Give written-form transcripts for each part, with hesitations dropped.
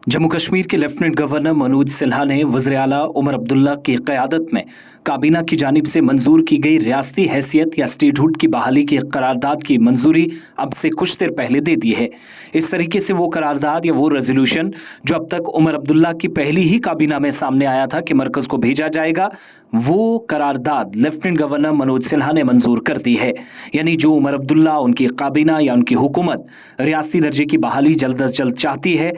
जम्मू कश्मीर के lieutenant governor Manoj Sinha ने वज़ीर आला उमर अब्दुल्ला की क़यादत में काबीना की जानिब से मंजूर की गई रियासती हैसियत या स्टेटहुड की बहाली की करारदाद की मंजूरी अब से कुछ देर पहले दे दी है। इस तरीके से वो करारदाद या वो रेजोल्यूशन जो अब तक उमर अब्दुल्ला की पहली ही काबीना में सामने आया था कि मरकज को भेजा जाएगा, वो करारदाद लेफ्टिनेंट गवर्नर मनोज सिन्हा ने मंजूर कर दी है। यानी जो उमर अब्दुल्ला, उनकी काबीना या उनकी हुकूमत रियासती दर्जे की बहाली जल्द अज जल्द चाहती है,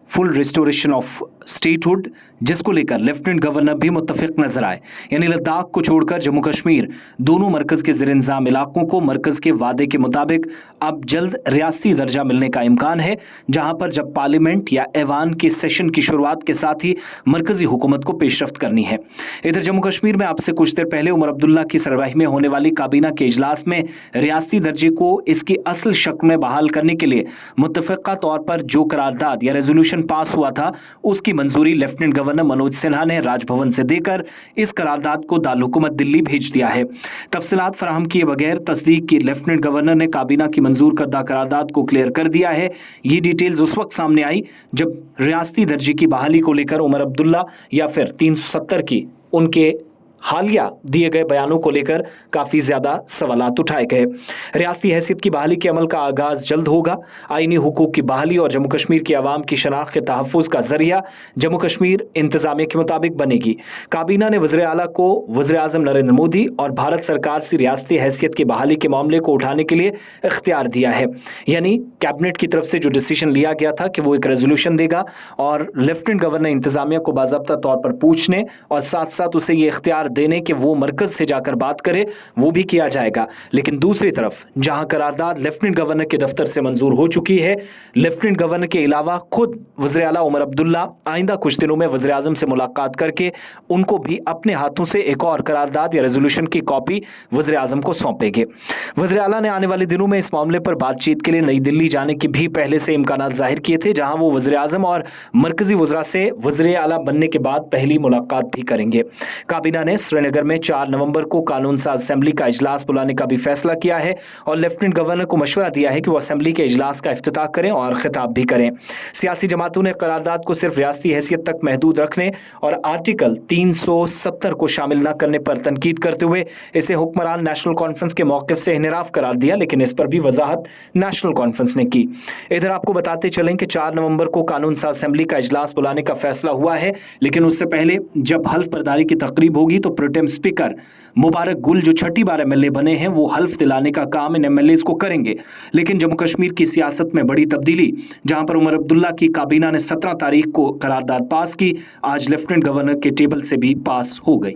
फुल रिस्टोरेशन ऑफ स्टेटहुड, जिसको लेकर लेफ्टिनेंट गवर्नर भी मुत्तफिक नजर आए। यानी लद्दाख को छोड़कर जम्मू कश्मीर दोनों मरकज के ज़ेर इंतज़ाम इलाकों को मरकज के वादे के मुताबिक अब जल्द रियासती दर्जा मिलने का इम्कान है, जहां पर जब पार्लियामेंट या ऐवान के सेशन की शुरुआत के साथ ही मरकजी हुकूमत को पेशरफ्त करनी है। इधर जम्मू कश्मीर में अब से कुछ देर पहले उमर अब्दुल्ला की सरबराही में होने वाली काबीना के इजलास में रियासती दर्जे को इसकी असल शक्ल में बहाल करने के लिए मुत्तफिका तौर पर जो करारदाद या रेजोल्यूशन पास हुआ था, उसकी मंजूरी लेफ्टिनेंट गवर्नर मनोज सिन्हा ने राजभवन से देकर इस करारदाद को दारुल हुकूमत दिल्ली भेज दिया है। तफसीलात फराहम किए बगैर तस्दीक की लेफ्टिनेंट गवर्नर ने काबीना की मंजूर करदा करारदाद को क्लियर कर दिया है। ये डिटेल्स उस वक्त सामने आई जब रियासती दर्जे की बहाली को लेकर उमर अब्दुल्ला या फिर 370 की उनके हालिया दिए गए बयानों को लेकर काफ़ी ज़्यादा सवालात उठाए गए। रियासती हैसियत की बहाली के अमल का आगाज़ जल्द होगा। आईनी हुकूक की बहाली और जम्मू कश्मीर की आवाम की शनाख्त के तहफ़्फ़ुज़ का ज़रिया जम्मू कश्मीर इंतज़ामिया के मुताबिक बनेगी। काबीना ने वज़ीर आला को वज़ीर आज़म नरेंद्र मोदी और भारत सरकार से रियासती हैसियत की बहाली के मामले को उठाने के लिए इख्तियार दिया है। यानी कैबिनेट की तरफ से जो डिसीजन लिया गया था कि वो एक रेजोल्यूशन देगा और लेफ्टिनेंट गवर्नर इंतज़ामिया को बाज़ाब्ता तौर पर पूछने और साथ साथ उसे ये इख्तियार देने कि वो मरकज से जाकर बात करे, वो भी किया जाएगा। लेकिन दूसरी तरफ जहां करारदाद लेफ्टिनेंट गवर्नर के दफ्तर से मंजूर हो चुकी है, लेफ्टिनेंट गवर्नर के अलावा खुद वज़ीर आला उमर अब्दुल्ला आइंदा कुछ दिनों में वज़ीर आज़म से मुलाकात करके उनको भी अपने हाथों से एक और करारदाद या रेजोल्यूशन की कॉपी वज़ीर आज़म को सौंपेंगे। वज़ीर आला ने आने वाले दिनों में इस मामले पर बातचीत के लिए नई दिल्ली जाने के भी पहले से इम्कानात जाहिर किए थे, जहां वो वज़ीर आज़म और मरकजी वज़रा से वज़ीर आला बनने के बाद पहली मुलाकात भी करेंगे। काबीना ने श्रीनगर में 4 नवंबर को कानून साज असेंबली का इजलास बुलाने का भी फैसला किया है और लेफ्टिनेंट गवर्नर को मशवरा दिया है कि वो असेंबली के इजलास का इफ्तिताह करें और खिताब भी करें। सियासी जमातों ने करारदाद को सिर्फ रियासती हैसियत तक महदूद रखने और आर्टिकल 370 को शामिल न करने पर तनकीद करते हुए इसे हुक्मरान नेशनल कॉन्फ्रेंस के मौक़िफ़ से इन्हिराफ करार दिया, लेकिन इस पर भी वजाहत नेशनल कॉन्फ्रेंस ने की। इधर आपको बताते चलें कि 4 नवंबर को कानून साज असेंबली का इजलास बुलाने का फैसला हुआ है, लेकिन उससे पहले जब हल्फ बर्दारी की तकरीब होगी तो प्रोटेम स्पीकर मुबारक गुल जो छठी बार एमएलए बने हैं, वो हल्फ दिलाने का काम इन एमएलएस को करेंगे। लेकिन जम्मू कश्मीर की सियासत में बड़ी तब्दीली, जहां पर उमर अब्दुल्ला की काबीना ने 17 तारीख को करारदाद पास की, आज लेफ्टिनेंट गवर्नर के टेबल से भी पास हो गई।